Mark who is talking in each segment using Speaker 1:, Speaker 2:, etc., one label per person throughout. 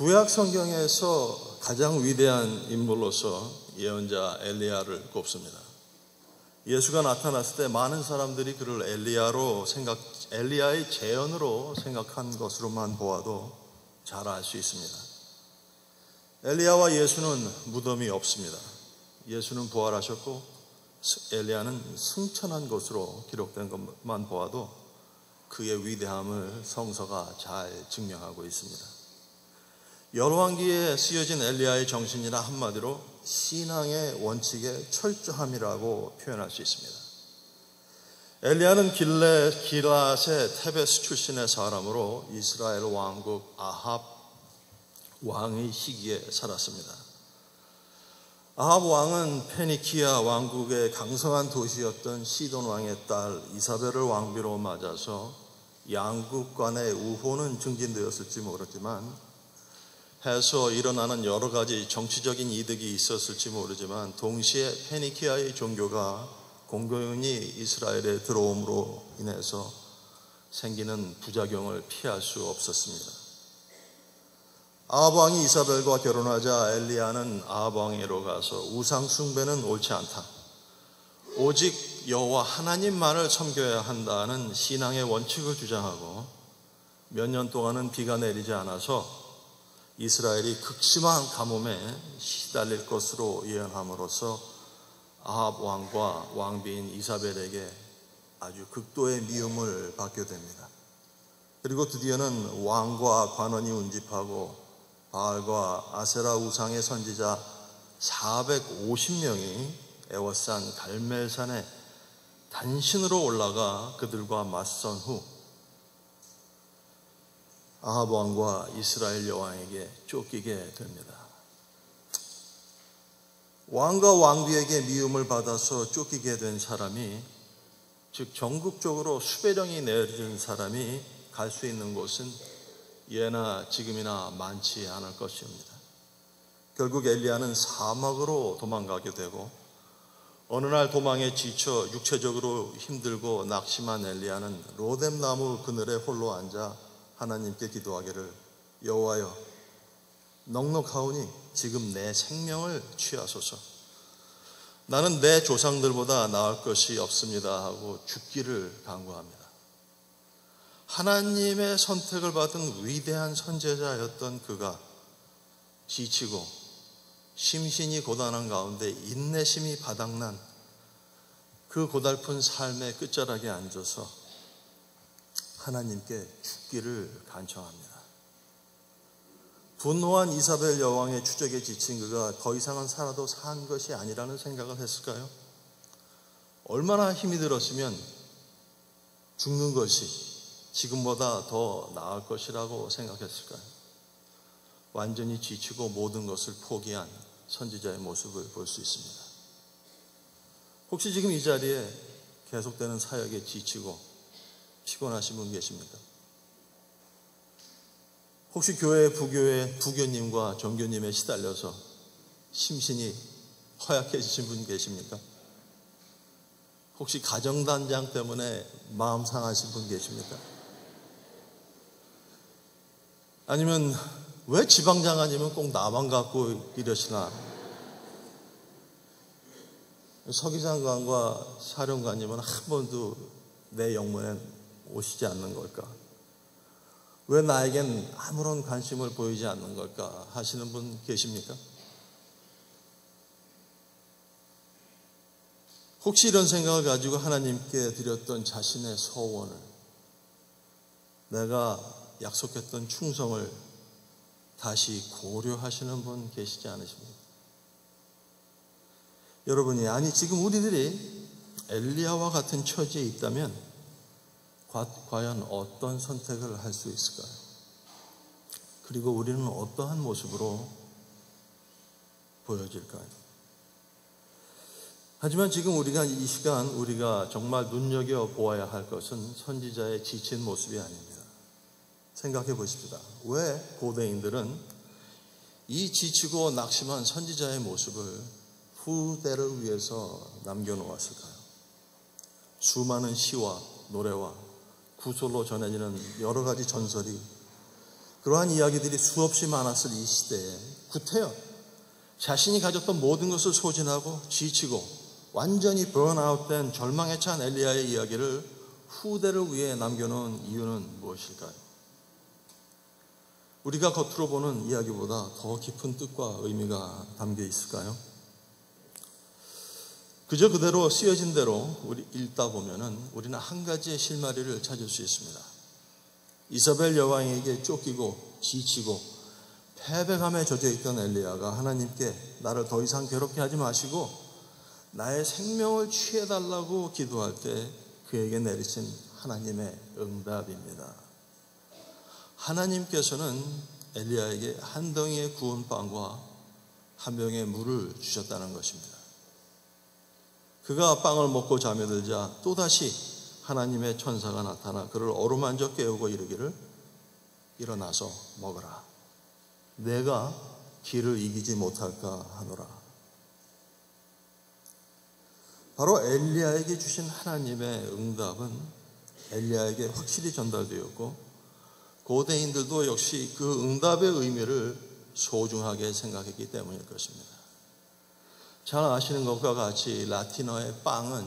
Speaker 1: 구약 성경에서 가장 위대한 인물로서 예언자 엘리야를 꼽습니다. 예수가 나타났을 때 많은 사람들이 그를 엘리야의 재현으로 생각한 것으로만 보아도 잘 알 수 있습니다. 엘리야와 예수는 무덤이 없습니다. 예수는 부활하셨고 엘리야는 승천한 것으로 기록된 것만 보아도 그의 위대함을 성서가 잘 증명하고 있습니다. 열왕기에 쓰여진 엘리야의 정신이나 한마디로 신앙의 원칙의 철저함이라고 표현할 수 있습니다. 엘리야는 길앗의 테베스 출신의 사람으로 이스라엘 왕국 아합 왕의 시기에 살았습니다. 아합 왕은 페니키아 왕국의 강성한 도시였던 시돈 왕의 딸 이사벨을 왕비로 맞아서 양국 간의 우호는 증진되었을지 모르지만 해서 일어나는 여러 가지 정치적인 이득이 있었을지 모르지만 동시에 페니키아의 종교가 공공연히 이스라엘에 들어옴으로 인해서 생기는 부작용을 피할 수 없었습니다. 아합 왕이 이사벨과 결혼하자 엘리야는 아합 왕에로 가서 우상 숭배는 옳지 않다, 오직 여호와 하나님만을 섬겨야 한다는 신앙의 원칙을 주장하고 몇 년 동안은 비가 내리지 않아서 이스라엘이 극심한 가뭄에 시달릴 것으로 예언함으로써 아합 왕과 왕비인 이사벨에게 아주 극도의 미움을 받게 됩니다. 그리고 드디어는 왕과 관원이 운집하고 바알과 아세라 우상의 선지자 450명이 에워싼 갈멜산에 단신으로 올라가 그들과 맞선 후 아합 왕과 이스라엘 여왕에게 쫓기게 됩니다. 왕과 왕비에게 미움을 받아서 쫓기게 된 사람이, 즉 전국적으로 수배령이 내려진 사람이 갈 수 있는 곳은 예나 지금이나 많지 않을 것입니다. 결국 엘리야는 사막으로 도망가게 되고 어느 날 도망에 지쳐 육체적으로 힘들고 낙심한 엘리야는 로뎀나무 그늘에 홀로 앉아 하나님께 기도하기를, 여호와여, 넉넉하오니 지금 내 생명을 취하소서. 나는 내 조상들보다 나을 것이 없습니다 하고 죽기를 간구합니다. 하나님의 선택을 받은 위대한 선제자였던 그가 지치고 심신이 고단한 가운데 인내심이 바닥난 그 고달픈 삶의 끝자락에 앉아서 하나님께 죽기를 간청합니다. 분노한 이사벨 여왕의 추적에 지친 그가 더 이상은 살아도 산 것이 아니라는 생각을 했을까요? 얼마나 힘이 들었으면 죽는 것이 지금보다 더 나을 것이라고 생각했을까요? 완전히 지치고 모든 것을 포기한 선지자의 모습을 볼 수 있습니다. 혹시 지금 이 자리에 계속되는 사역에 지치고 피곤하신 분 계십니까? 혹시 교회, 부교님과 종교님에 시달려서 심신이 허약해지신 분 계십니까? 혹시 가정단장 때문에 마음 상하신 분 계십니까? 아니면 왜 지방장관님은 꼭 나만 갖고 이러시나? 서기장관과 사령관님은 한 번도 내 영문엔 오시지 않는 걸까? 왜 나에겐 아무런 관심을 보이지 않는 걸까? 하시는 분 계십니까? 혹시 이런 생각을 가지고 하나님께 드렸던 자신의 소원을, 내가 약속했던 충성을 다시 고려하시는 분 계시지 않으십니까? 여러분이, 아니 지금 우리들이 엘리야와 같은 처지에 있다면 과연 어떤 선택을 할 수 있을까요? 그리고 우리는 어떠한 모습으로 보여질까요? 하지만 지금 이 시간 우리가 정말 눈여겨보아야 할 것은 선지자의 지친 모습이 아닙니다. 생각해 보십시다. 왜 고대인들은 이 지치고 낙심한 선지자의 모습을 후대를 위해서 남겨놓았을까요? 수많은 시와 노래와 구설로 전해지는 여러 가지 전설이 그러한 이야기들이 수없이 많았을 이 시대에 구태여 자신이 가졌던 모든 것을 소진하고 지치고 완전히 번아웃된 절망에 찬 엘리야의 이야기를 후대를 위해 남겨놓은 이유는 무엇일까요? 우리가 겉으로 보는 이야기보다 더 깊은 뜻과 의미가 담겨 있을까요? 그저 그대로 쓰여진 대로 우리 읽다 보면은 우리는 한 가지의 실마리를 찾을 수 있습니다. 이사벨 여왕에게 쫓기고 지치고 패배감에 젖어있던 엘리야가 하나님께 나를 더 이상 괴롭게 하지 마시고 나의 생명을 취해달라고 기도할 때 그에게 내리신 하나님의 응답입니다. 하나님께서는 엘리야에게 한 덩이의 구운 빵과 한 병의 물을 주셨다는 것입니다. 그가 빵을 먹고 잠에 들자 또다시 하나님의 천사가 나타나 그를 어루만져 깨우고 이르기를 일어나서 먹으라. 내가 길을 이기지 못할까 하노라. 바로 엘리야에게 주신 하나님의 응답은 엘리야에게 확실히 전달되었고 고대인들도 역시 그 응답의 의미를 소중하게 생각했기 때문일 것입니다. 잘 아시는 것과 같이 라틴어의 빵은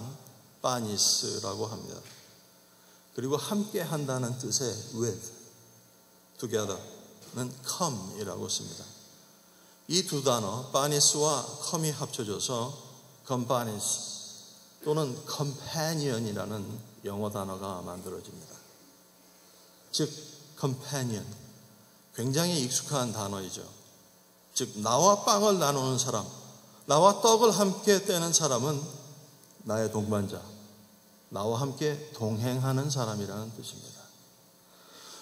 Speaker 1: 빠니스라고 합니다. 그리고 함께 한다는 뜻의 with, together는 come이라고 씁니다. 이 두 단어, 빠니스와 come이 합쳐져서 companies 또는 companion이라는 영어 단어가 만들어집니다. 즉, companion, 굉장히 익숙한 단어이죠. 즉, 나와 빵을 나누는 사람, 나와 떡을 함께 떼는 사람은 나의 동반자, 나와 함께 동행하는 사람이라는 뜻입니다.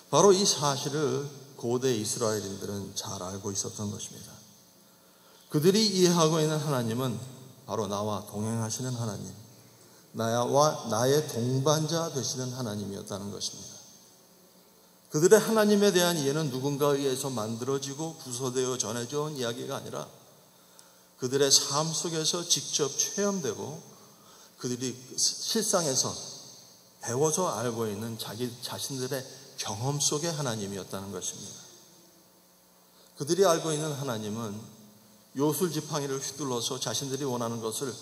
Speaker 1: 바로 이 사실을 고대 이스라엘인들은 잘 알고 있었던 것입니다. 그들이 이해하고 있는 하나님은 바로 나와 동행하시는 하나님, 나와 나의 동반자 되시는 하나님이었다는 것입니다. 그들의 하나님에 대한 이해는 누군가에 의해서 만들어지고 구서되어 전해져 온 이야기가 아니라 그들의 삶 속에서 직접 체험되고 그들이 실상에서 배워서 알고 있는 자기 자신들의 경험 속의 하나님이었다는 것입니다. 그들이 알고 있는 하나님은 요술지팡이를 휘둘러서 자신들이 원하는 것을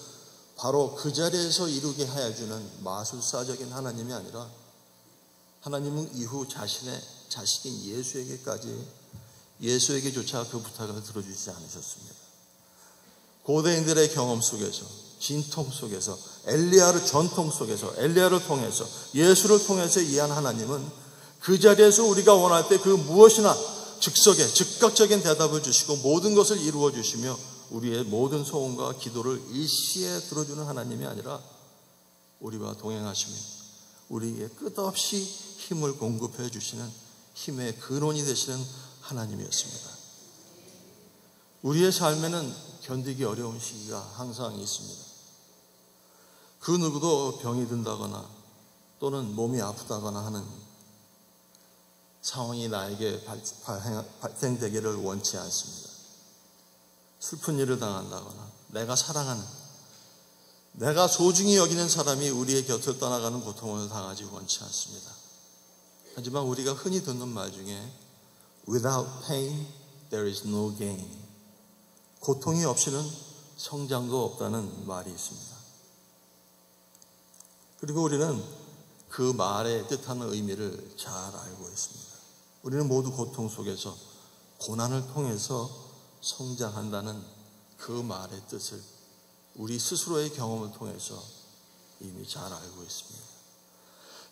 Speaker 1: 바로 그 자리에서 이루게 하여 주는 마술사적인 하나님이 아니라 하나님은 이후 자신의 자식인 예수에게조차 그 부탁을 들어주지 않으셨습니다. 고대인들의 경험 속에서, 진통 속에서, 엘리야의 전통 속에서, 엘리야를 통해서, 예수를 통해서 이해한 하나님은 그 자리에서 우리가 원할 때 그 무엇이나 즉각적인 대답을 주시고 모든 것을 이루어 주시며 우리의 모든 소원과 기도를 일시에 들어주는 하나님이 아니라 우리와 동행하시며 우리에게 끝없이 힘을 공급해 주시는 힘의 근원이 되시는 하나님이었습니다. 우리의 삶에는 견디기 어려운 시기가 항상 있습니다. 그 누구도 병이 든다거나 또는 몸이 아프다거나 하는 상황이 나에게 발생되기를 원치 않습니다. 슬픈 일을 당한다거나 내가 사랑하는, 내가 소중히 여기는 사람이 우리의 곁을 떠나가는 고통을 당하지 원치 않습니다. 하지만 우리가 흔히 듣는 말 중에 Without pain, there is no gain. 고통이 없이는 성장도 없다는 말이 있습니다. 그리고 우리는 그 말의 뜻하는 의미를 잘 알고 있습니다. 우리는 모두 고통 속에서 고난을 통해서 성장한다는 그 말의 뜻을 우리 스스로의 경험을 통해서 이미 잘 알고 있습니다.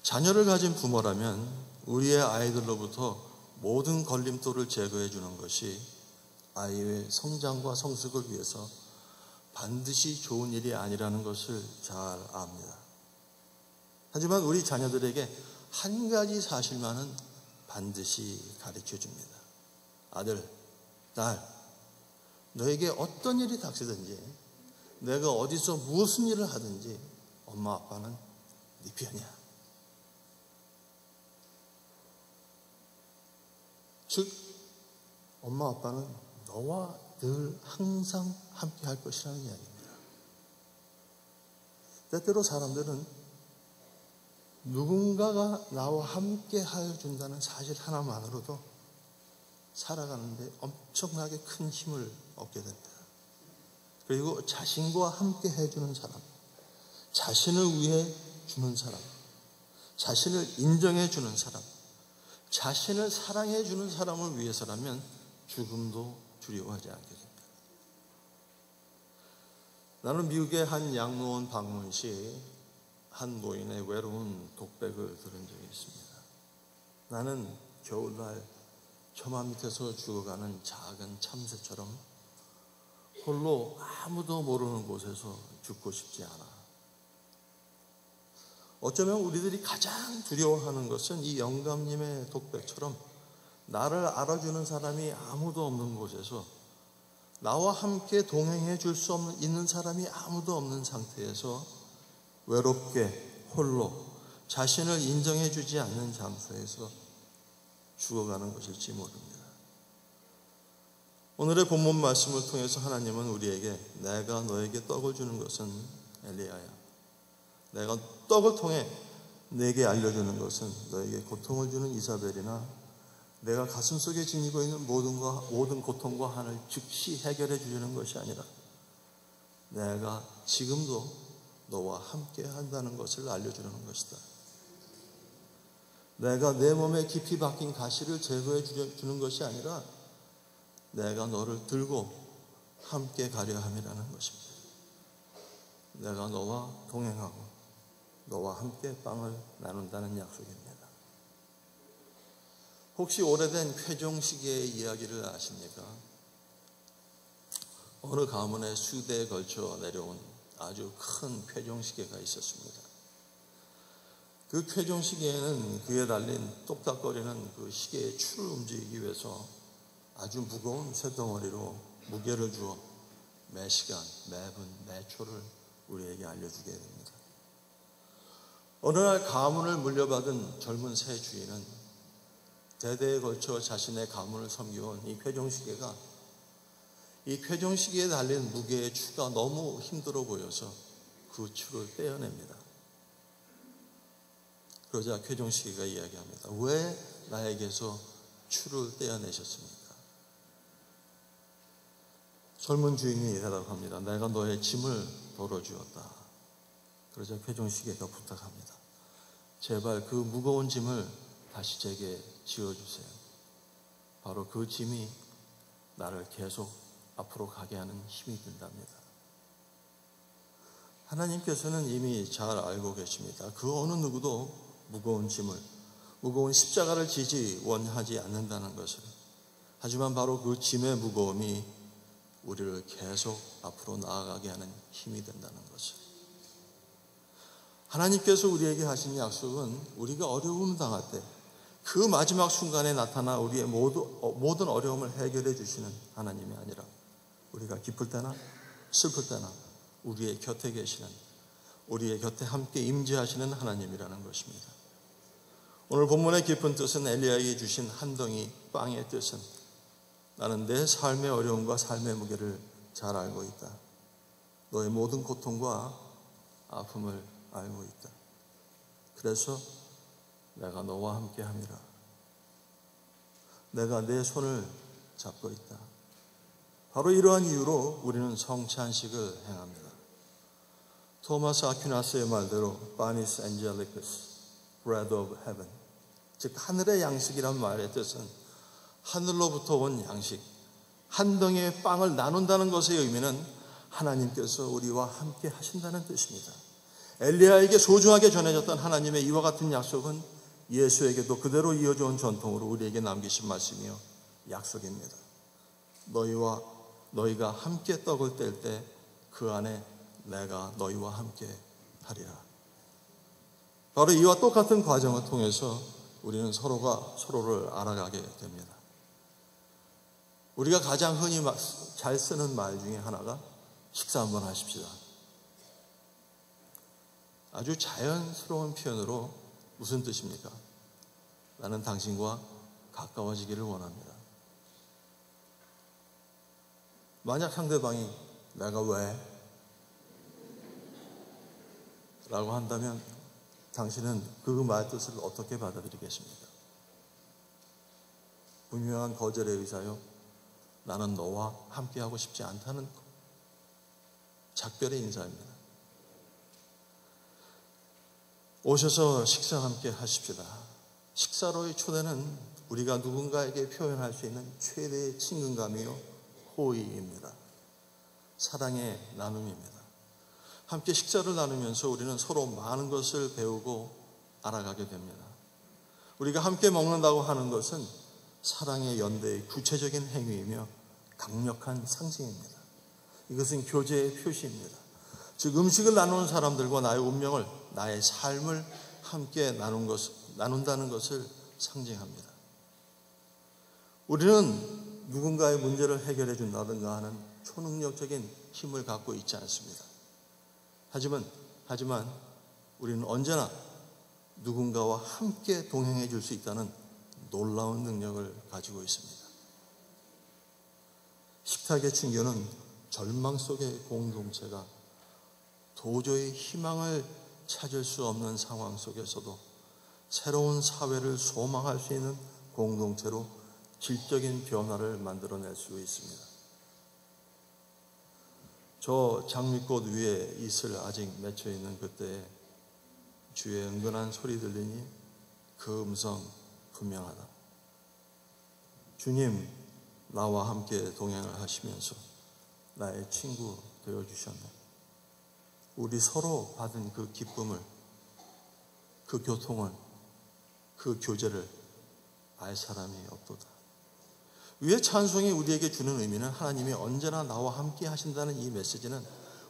Speaker 1: 자녀를 가진 부모라면 우리의 아이들로부터 모든 걸림돌을 제거해 주는 것이 아이의 성장과 성숙을 위해서 반드시 좋은 일이 아니라는 것을 잘 압니다. 하지만 우리 자녀들에게 한 가지 사실만은 반드시 가르쳐 줍니다. 아들, 딸, 너에게 어떤 일이 닥치든지 내가 어디서 무슨 일을 하든지 엄마 아빠는 네 편이야. 즉 엄마 아빠는 너와 늘 항상 함께 할 것이라는 이야기입니다. 때때로 사람들은 누군가가 나와 함께 하여 준다는 사실 하나만으로도 살아가는데 엄청나게 큰 힘을 얻게 됩니다. 그리고 자신과 함께 해주는 사람, 자신을 위해 주는 사람, 자신을 인정해 주는 사람, 자신을 사랑해 주는 사람을 위해서라면 죽음도 두려워하지 않게 됩니다. 나는 미국의 한 양로원 방문 시 한 노인의 외로운 독백을 들은 적이 있습니다. 나는 겨울날 처마 밑에서 죽어가는 작은 참새처럼 홀로 아무도 모르는 곳에서 죽고 싶지 않아. 어쩌면 우리들이 가장 두려워하는 것은 이 영감님의 독백처럼 나를 알아주는 사람이 아무도 없는 곳에서, 나와 함께 동행해 줄 수 있는 사람이 아무도 없는 상태에서 외롭게 홀로 자신을 인정해 주지 않는 장소에서 죽어가는 것일지 모릅니다. 오늘의 본문 말씀을 통해서 하나님은 우리에게 내가 너에게 떡을 주는 것은 엘리야야, 내가 떡을 통해 내게 알려주는 것은 너에게 고통을 주는 이사벨이나 내가 가슴속에 지니고 있는 모든 고통과 한을 즉시 해결해 주려는 것이 아니라 내가 지금도 너와 함께 한다는 것을 알려주려는 것이다. 내가 내 몸에 깊이 박힌 가시를 제거해 주는 것이 아니라 내가 너를 들고 함께 가려 함이라는 것입니다. 내가 너와 동행하고 너와 함께 빵을 나눈다는 약속입니다. 혹시 오래된 쾌종시계의 이야기를 아십니까? 어느 가문의 수대에 걸쳐 내려온 아주 큰 쾌종시계가 있었습니다. 그 쾌종시계에는 그에 달린 똑딱거리는 그 시계의 추를 움직이기 위해서 아주 무거운 쇳덩어리로 무게를 주어 매 시간, 매분, 매 초를 우리에게 알려주게 됩니다. 어느 날 가문을 물려받은 젊은 새 주인은 대대에 걸쳐 자신의 가문을 섬겨온 이 쾌종시계가 이 쾌종시계에 달린 무게의 추가 너무 힘들어 보여서 그 추를 떼어냅니다. 그러자 쾌종시계가 이야기합니다. 왜 나에게서 추를 떼어내셨습니까? 젊은 주인이 대답합니다. 내가 너의 짐을 덜어주었다. 그러자 쾌종시계가 부탁합니다. 제발 그 무거운 짐을 다시 제게 지어주세요. 바로 그 짐이 나를 계속 앞으로 가게 하는 힘이 된답니다. 하나님께서는 이미 잘 알고 계십니다. 그 어느 누구도 무거운 짐을, 무거운 십자가를 지지 원하지 않는다는 것을. 하지만 바로 그 짐의 무거움이 우리를 계속 앞으로 나아가게 하는 힘이 된다는 것을. 하나님께서 우리에게 하신 약속은 우리가 어려움을 당할 때 그 마지막 순간에 나타나 우리의 모든 어려움을 해결해 주시는 하나님이 아니라 우리가 기쁠 때나 슬플 때나 우리의 곁에 계시는, 우리의 곁에 함께 임재하시는 하나님이라는 것입니다. 오늘 본문의 깊은 뜻은 엘리야에게 주신 한 덩이 빵의 뜻은 나는 내 삶의 어려움과 삶의 무게를 잘 알고 있다. 너의 모든 고통과 아픔을 알고 있다. 그래서 내가 너와 함께 함이라. 내가 내 손을 잡고 있다. 바로 이러한 이유로 우리는 성찬식을 행합니다. 토마스 아퀴나스의 말대로 Panis Angelicus, Bread of Heaven, 즉 하늘의 양식이란 말의 뜻은 하늘로부터 온 양식, 한 덩이의 빵을 나눈다는 것의 의미는 하나님께서 우리와 함께 하신다는 뜻입니다. 엘리야에게 소중하게 전해졌던 하나님의 이와 같은 약속은 예수에게도 그대로 이어져 온 전통으로 우리에게 남기신 말씀이요 약속입니다. 너희가 함께 떡을 뗄 때 그 안에 내가 너희와 함께 하리라. 바로 이와 똑같은 과정을 통해서 우리는 서로가 서로를 알아가게 됩니다. 우리가 가장 흔히 잘 쓰는 말 중에 하나가 식사 한번 하십시다. 아주 자연스러운 표현으로 무슨 뜻입니까? 나는 당신과 가까워지기를 원합니다. 만약 상대방이 내가 왜? 라고 한다면 당신은 그 말 뜻을 어떻게 받아들이겠습니까? 분명한 거절에 의하여 나는 너와 함께하고 싶지 않다는 작별의 인사입니다. 오셔서 식사 함께 하십시다. 식사로의 초대는 우리가 누군가에게 표현할 수 있는 최대의 친근감이요 호의입니다. 사랑의 나눔입니다. 함께 식사를 나누면서 우리는 서로 많은 것을 배우고 알아가게 됩니다. 우리가 함께 먹는다고 하는 것은 사랑의 연대의 구체적인 행위이며 강력한 상징입니다. 이것은 교제의 표시입니다. 즉 음식을 나누는 사람들과 나의 운명을, 나의 삶을 함께 나눈다는 것을 상징합니다. 우리는 누군가의 문제를 해결해 준다든가 하는 초능력적인 힘을 갖고 있지 않습니다. 하지만 우리는 언제나 누군가와 함께 동행해 줄 수 있다는 놀라운 능력을 가지고 있습니다. 식탁의 친교는 절망 속의 공동체가 도저히 희망을 찾을 수 없는 상황 속에서도 새로운 사회를 소망할 수 있는 공동체로 질적인 변화를 만들어낼 수 있습니다. 저 장미꽃 위에 이슬 아직 맺혀 있는 그때에 주의 은근한 소리 들리니 그 음성 분명하다. 주님, 나와 함께 동행을 하시면서 나의 친구 되어주셨네. 우리 서로 받은 그 기쁨을, 그 교통을, 그 교제를 알 사람이 없도다. 위의 찬송이 우리에게 주는 의미는 하나님이 언제나 나와 함께 하신다는 이 메시지는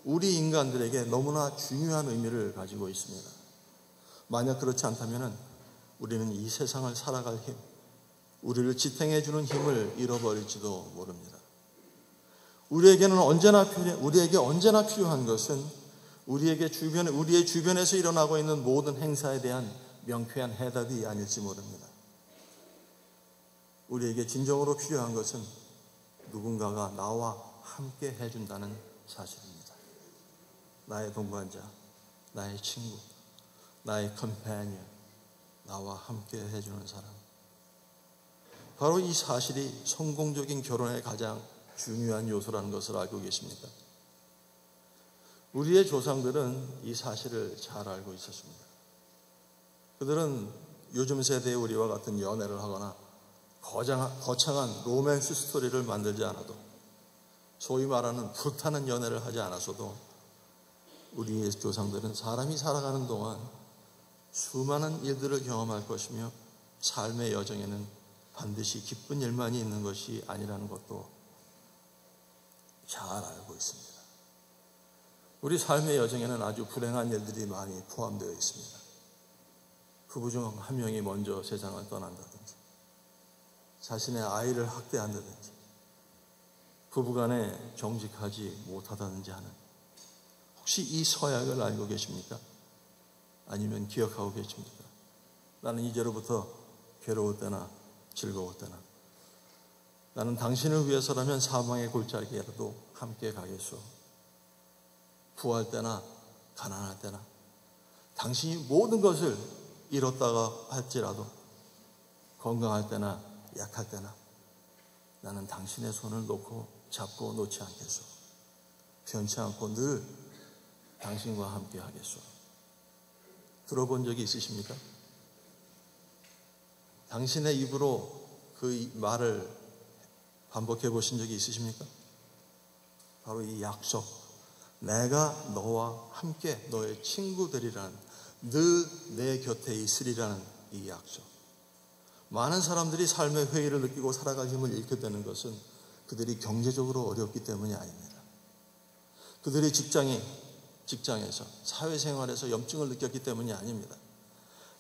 Speaker 1: 우리 인간들에게 너무나 중요한 의미를 가지고 있습니다. 만약 그렇지 않다면 우리는 이 세상을 살아갈 힘, 우리를 지탱해 주는 힘을 잃어버릴지도 모릅니다. 우리에게 언제나 필요한 것은 우리의 주변에서 일어나고 있는 모든 행사에 대한 명쾌한 해답이 아닐지 모릅니다. 우리에게 진정으로 필요한 것은 누군가가 나와 함께 해준다는 사실입니다. 나의 동반자, 나의 친구, 나의 컴패니언, 나와 함께 해주는 사람. 바로 이 사실이 성공적인 결혼의 가장 중요한 요소라는 것을 알고 계십니까? 우리의 조상들은 이 사실을 잘 알고 있었습니다. 그들은 요즘 세대의 우리와 같은 연애를 하거나 거창한 로맨스 스토리를 만들지 않아도, 소위 말하는 불타는 연애를 하지 않았어도 우리의 조상들은 사람이 살아가는 동안 수많은 일들을 경험할 것이며 삶의 여정에는 반드시 기쁜 일만이 있는 것이 아니라는 것도 잘 알고 있습니다. 우리 삶의 여정에는 아주 불행한 일들이 많이 포함되어 있습니다. 부부 중 한 명이 먼저 세상을 떠난다든지, 자신의 아이를 학대한다든지, 부부간에 정직하지 못하다든지 하는, 혹시 이 서약을 알고 계십니까? 아니면 기억하고 계십니까? 나는 이제로부터 괴로울 때나 즐거울 때나, 나는 당신을 위해서라면 사망의 골짜기에라도 함께 가겠소. 부할 때나 가난할 때나, 당신이 모든 것을 잃었다가 할지라도 건강할 때나 약할 때나 나는 당신의 손을 잡고 놓지 않겠소. 변치 않고 늘 당신과 함께 하겠소. 들어본 적이 있으십니까? 당신의 입으로 그 말을 반복해 보신 적이 있으십니까? 바로 이 약속, 내가 너와 함께 너의 친구 되리라는, 늘 내 곁에 있으리라는 이 약속. 많은 사람들이 삶의 회의를 느끼고 살아갈 힘을 잃게 되는 것은 그들이 경제적으로 어렵기 때문이 아닙니다. 그들이 직장에서, 사회생활에서 염증을 느꼈기 때문이 아닙니다.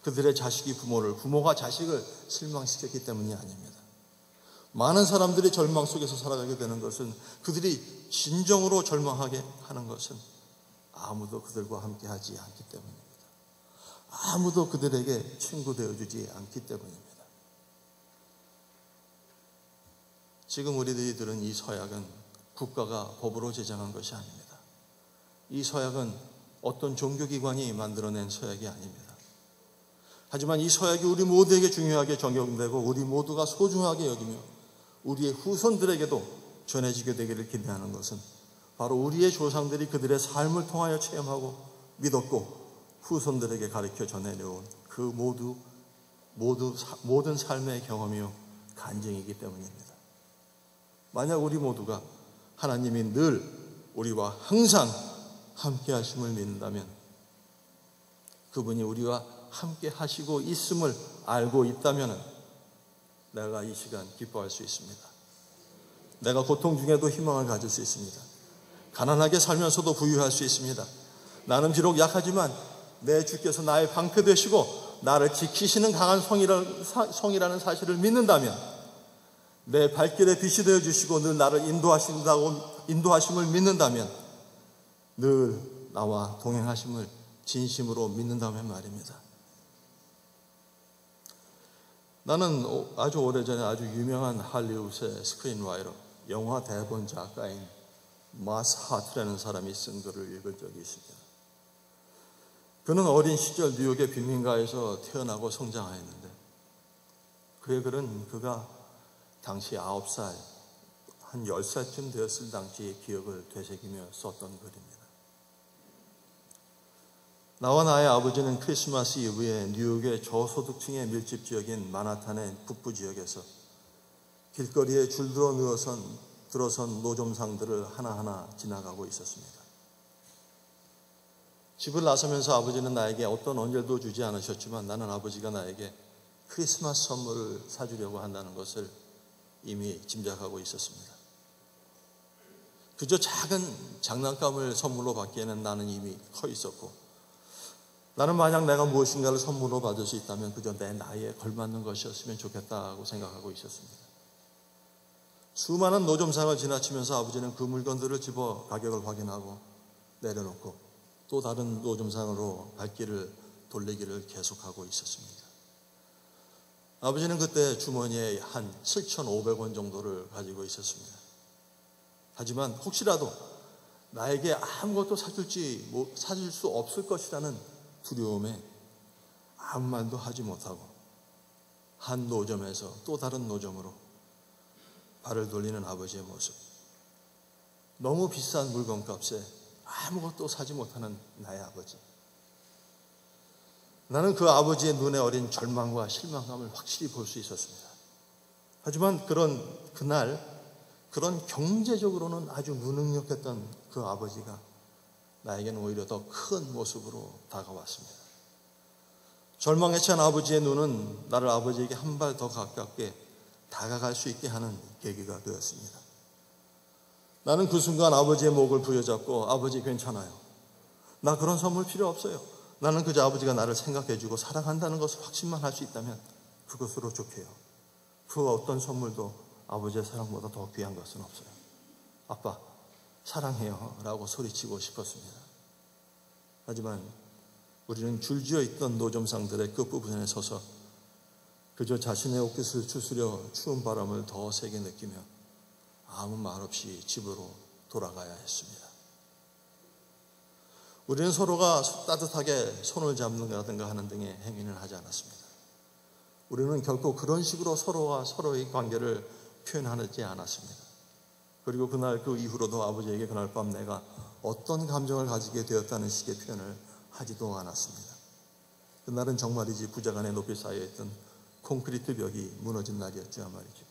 Speaker 1: 그들의 자식이 부모가 자식을 실망시켰기 때문이 아닙니다. 많은 사람들이 절망 속에서 살아가게 되는 것은, 그들이 진정으로 절망하게 하는 것은 아무도 그들과 함께 하지 않기 때문입니다. 아무도 그들에게 친구 되어주지 않기 때문입니다. 지금 우리들이 들은 이 서약은 국가가 법으로 제정한 것이 아닙니다. 이 서약은 어떤 종교기관이 만들어낸 서약이 아닙니다. 하지만 이 서약이 우리 모두에게 중요하게 적용되고 우리 모두가 소중하게 여기며 우리의 후손들에게도 전해지게 되기를 기대하는 것은 바로 우리의 조상들이 그들의 삶을 통하여 체험하고 믿었고 후손들에게 가르쳐 전해내온 그 모든 삶의 경험이요 간증이기 때문입니다. 만약 우리 모두가 하나님이 늘 우리와 항상 함께 하심을 믿는다면, 그분이 우리와 함께 하시고 있음을 알고 있다면 내가 이 시간 기뻐할 수 있습니다. 내가 고통 중에도 희망을 가질 수 있습니다. 가난하게 살면서도 부유할 수 있습니다. 나는 비록 약하지만 내 주께서 나의 방패 되시고 나를 지키시는 강한 성이라는 사실을 믿는다면, 내 발길에 빛이 되어주시고 늘 나를 인도하심을 믿는다면, 늘 나와 동행하심을 진심으로 믿는다면 말입니다. 나는 아주 오래전에 아주 유명한 할리우드의 스크린라이터, 영화 대본 작가인 마스 하트라는 사람이 쓴 글을 읽은 적이 있습니다. 그는 어린 시절 뉴욕의 빈민가에서 태어나고 성장하였는데, 그의 글은 그가 당시 9살, 한 10살쯤 되었을 당시의 기억을 되새기며 썼던 글입니다. 나와 나의 아버지는 크리스마스 이브에 뉴욕의 저소득층의 밀집지역인 마나탄의 북부 지역에서 길거리에 줄들어 들어선 노점상들을 하나하나 지나가고 있었습니다. 집을 나서면서 아버지는 나에게 어떤 언질도 주지 않으셨지만 나는 아버지가 나에게 크리스마스 선물을 사주려고 한다는 것을 이미 짐작하고 있었습니다. 그저 작은 장난감을 선물로 받기에는 나는 이미 커 있었고, 나는 만약 내가 무엇인가를 선물로 받을 수 있다면 그저 내 나이에 걸맞는 것이었으면 좋겠다고 생각하고 있었습니다. 수많은 노점상을 지나치면서 아버지는 그 물건들을 집어 가격을 확인하고 내려놓고 또 다른 노점상으로 발길을 돌리기를 계속하고 있었습니다. 아버지는 그때 주머니에 한 7,500원 정도를 가지고 있었습니다. 하지만 혹시라도 나에게 아무것도 사줄 수 없을 것이라는 두려움에 아무 말도 하지 못하고 한 노점에서 또 다른 노점으로 발을 돌리는 아버지의 모습, 너무 비싼 물건값에 아무것도 사지 못하는 나의 아버지. 나는 그 아버지의 눈에 어린 절망과 실망감을 확실히 볼 수 있었습니다. 하지만 그날 그런 경제적으로는 아주 무능력했던 그 아버지가 나에게는 오히려 더 큰 모습으로 다가왔습니다. 절망에 찬 아버지의 눈은 나를 아버지에게 한 발 더 가깝게 다가갈 수 있게 하는 계기가 되었습니다. 나는 그 순간 아버지의 목을 부여잡고, 아버지 괜찮아요. 나 그런 선물 필요 없어요. 나는 그저 아버지가 나를 생각해주고 사랑한다는 것을 확신만 할 수 있다면 그것으로 좋게요. 그 어떤 선물도 아버지의 사랑보다 더 귀한 것은 없어요. 아빠 사랑해요 라고 소리치고 싶었습니다. 하지만 우리는 줄지어 있던 노점상들의 끝부분에 서서 그저 자신의 옷깃을 추스려 추운 바람을 더 세게 느끼며 아무 말 없이 집으로 돌아가야 했습니다. 우리는 서로가 따뜻하게 손을 잡는다든가 하는 등의 행위는 하지 않았습니다. 우리는 결코 그런 식으로 서로와 서로의 관계를 표현하지 않았습니다. 그리고 그날 그 이후로도 아버지에게 그날 밤 내가 어떤 감정을 가지게 되었다는 식의 표현을 하지도 않았습니다. 그날은 정말이지 부자간에 높이 쌓여있던 콘크리트 벽이 무너진 날이었죠 말이죠.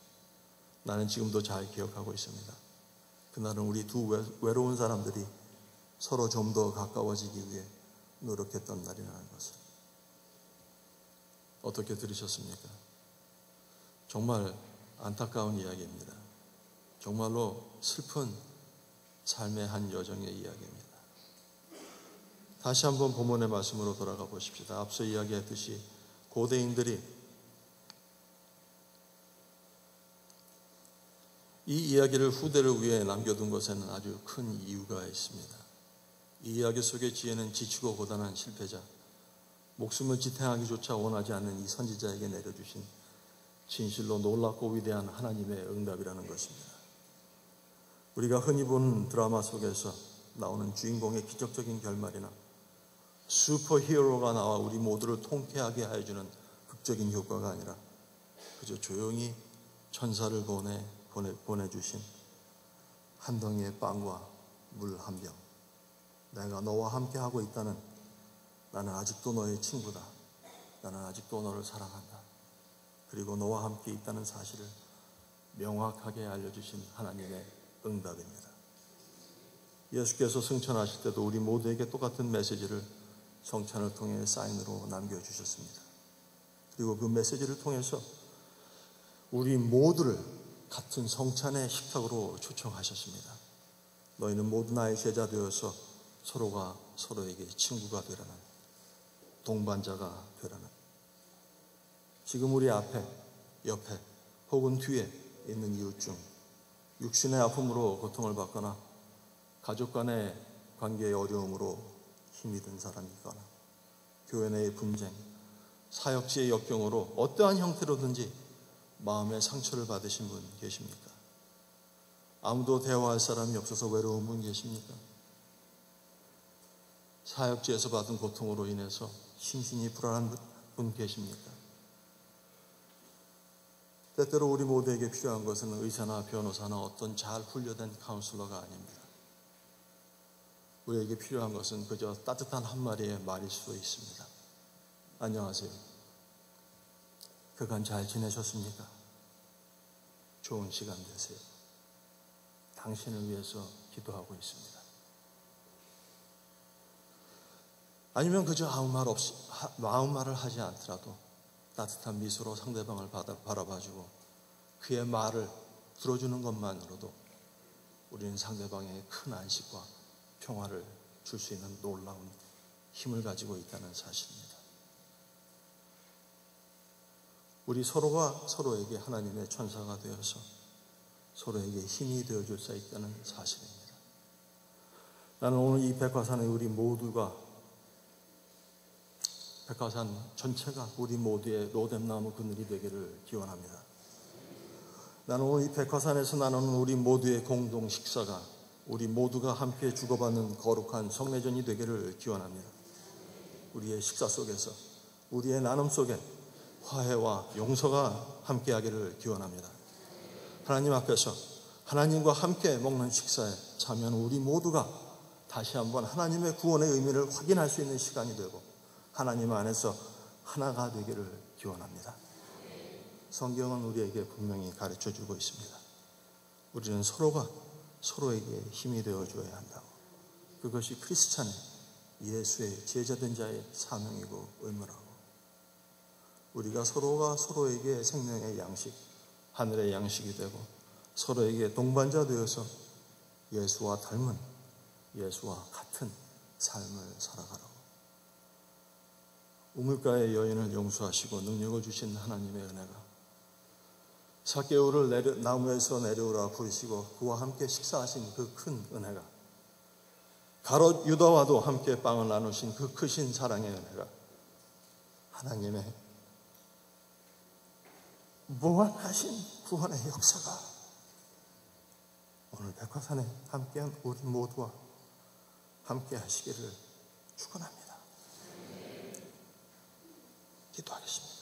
Speaker 1: 나는 지금도 잘 기억하고 있습니다. 그날은 우리 두 외로운 사람들이 서로 좀 더 가까워지기 위해 노력했던 날이라는 것을. 어떻게 들으셨습니까? 정말 안타까운 이야기입니다. 정말로 슬픈 삶의 한 여정의 이야기입니다. 다시 한번 본문의 말씀으로 돌아가 보십시다. 앞서 이야기했듯이 고대인들이 이 이야기를 후대를 위해 남겨둔 것에는 아주 큰 이유가 있습니다. 이 이야기 속의 지혜는 지치고 고단한 실패자, 목숨을 지탱하기조차 원하지 않는 이 선지자에게 내려주신 진실로 놀랍고 위대한 하나님의 응답이라는 것입니다. 우리가 흔히 보는 드라마 속에서 나오는 주인공의 기적적인 결말이나 슈퍼히어로가 나와 우리 모두를 통쾌하게 해주는 극적인 효과가 아니라 그저 조용히 천사를 보내주신 한 덩이의 빵과 물 한 병. 내가 너와 함께 하고 있다는, 나는 아직도 너의 친구다. 나는 아직도 너를 사랑한다. 그리고 너와 함께 있다는 사실을 명확하게 알려주신 하나님의 응답입니다. 예수께서 승천하실 때도 우리 모두에게 똑같은 메시지를 성찬을 통해 사인으로 남겨주셨습니다. 그리고 그 메시지를 통해서 우리 모두를 같은 성찬의 식탁으로 초청하셨습니다. 너희는 모두 나의 제자 되어서 서로가 서로에게 친구가 되라는, 동반자가 되라는. 지금 우리 앞에, 옆에 혹은 뒤에 있는 이웃 중 육신의 아픔으로 고통을 받거나 가족 간의 관계의 어려움으로 힘이 든 사람이 있거나 교회 내의 분쟁, 사역지의 역경으로 어떠한 형태로든지 마음의 상처를 받으신 분 계십니까? 아무도 대화할 사람이 없어서 외로운 분 계십니까? 사역지에서 받은 고통으로 인해서 심신이 불안한 분 계십니까? 때때로 우리 모두에게 필요한 것은 의사나 변호사나 어떤 잘 훈련된 카운슬러가 아닙니다. 우리에게 필요한 것은 그저 따뜻한 한마디의 말일 수도 있습니다. 안녕하세요. 그간 잘 지내셨습니까? 좋은 시간 되세요. 당신을 위해서 기도하고 있습니다. 아니면 그저 아무 말을 하지 않더라도 따뜻한 미소로 상대방을 바라봐주고 그의 말을 들어주는 것만으로도 우리는 상대방에게 큰 안식과 평화를 줄 수 있는 놀라운 힘을 가지고 있다는 사실입니다. 우리 서로가 서로에게 하나님의 천사가 되어서 서로에게 힘이 되어줄 수 있다는 사실입니다. 나는 오늘 이 백화산에 우리 모두가, 백화산 전체가 우리 모두의 로뎀나무 그늘이 되기를 기원합니다. 나는 오늘 이 백화산에서 나누는 우리 모두의 공동 식사가 우리 모두가 함께 주고받는 거룩한 성례전이 되기를 기원합니다. 우리의 식사 속에서, 우리의 나눔 속에 화해와 용서가 함께하기를 기원합니다. 하나님 앞에서 하나님과 함께 먹는 식사에 참여하는 우리 모두가 다시 한번 하나님의 구원의 의미를 확인할 수 있는 시간이 되고 하나님 안에서 하나가 되기를 기원합니다. 성경은 우리에게 분명히 가르쳐주고 있습니다. 우리는 서로가 서로에게 힘이 되어줘야 한다고. 그것이 크리스찬의, 예수의 제자된 자의 사명이고 의무라고. 우리가 서로가 서로에게 생명의 양식, 하늘의 양식이 되고 서로에게 동반자 되어서 예수와 닮은, 예수와 같은 삶을 살아가라고. 우물가의 여인을 용서하시고 능력을 주신 하나님의 은혜가 삭개오를 나무에서 내려오라 부르시고 그와 함께 식사하신 그 큰 은혜가, 가롯 유다와도 함께 빵을 나누신 그 크신 사랑의 은혜가, 하나님의 무한하신 구원의 역사가 오늘 백화산에 함께한 우리 모두와 함께 하시기를 축원합니다. 기도하겠습니다.